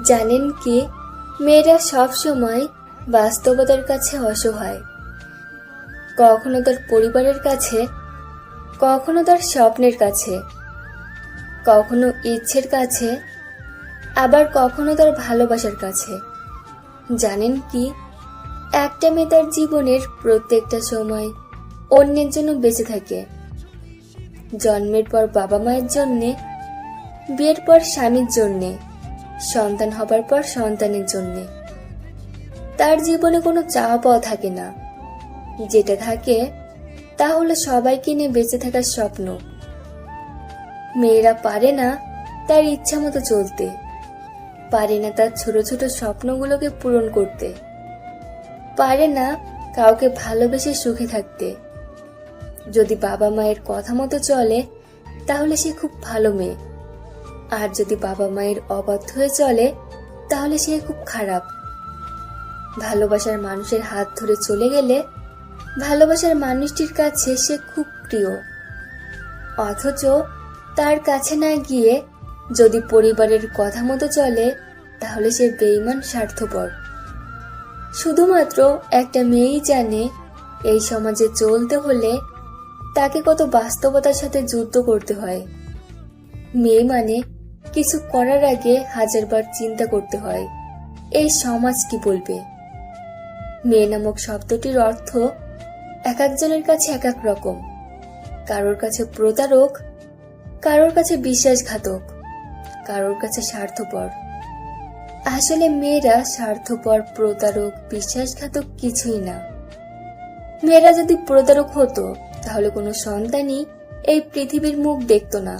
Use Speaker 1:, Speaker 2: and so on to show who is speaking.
Speaker 1: জানেন কি, মেয়েরা সব সময় বাস্তবতার কাছে অসহায়। কখনো তার পরিবারের কাছে, কখনো তার স্বপ্নের কাছে, কখনো ইচ্ছের কাছে, আবার কখনো তার ভালোবাসার কাছে। জানেন কি, একটা মেয়ে তার জীবনের প্রত্যেকটা সময় অন্যের জন্য বেঁচে থাকে। জন্মের পর বাবা মায়ের জন্যে, বিয়ের পর স্বামীর জন্যে, সন্তান হবার পর সন্তানের জন্যে। তার জীবনে কোনো চাওয়া পাওয়া থাকে না। যেটা থাকে তা হলো সবাইকে নিয়ে বেঁচে থাকার স্বপ্ন। মেয়েরা পারে না তার ইচ্ছা মতো চলতে, পারে না তার ছোট ছোট স্বপ্নগুলোকে পূরণ করতে, পারে না কাউকে ভালোবেসে সুখে থাকতে। যদি বাবা মায়ের কথা মতো চলে তাহলে সে খুব ভালো মেয়ে, আর যদি বাবা মায়ের অবাধ্য হয়ে চলে তাহলে সে খুব খারাপ। ভালোবাসার মানুষের হাত ধরে চলে গেলে ভালোবাসার মানুষটির কাছে সে খুব প্রিয়, অথচ তার কাছে না গিয়ে যদি পরিবারের কথা মতো চলে তাহলে সে বেঈমান, স্বার্থপর। শুধুমাত্র একটা মেয়েই জানে এই সমাজে চলতে হলে তাকে কত বাস্তবতার সাথে যুদ্ধ করতে হয়। মেয়ে মানে কিছু করার আগে হাজারবার চিন্তা করতে হয় এই সমাজ কি বলবে। মেয়ে নামক শব্দটির অর্থ এক একজনের কাছে এক এক রকম। কারোর কাছে প্রতারক, কারোর কাছে বিশ্বাসঘাতক, কারোর কাছে স্বার্থপর। আসলে মেয়েরা স্বার্থপর, প্রতারক, বিশ্বাসঘাতক কিছুই না। মেয়েরা যদি প্রতারক হতো তাহলে কোনো সন্তানই এই পৃথিবীর মুখ দেখতো না।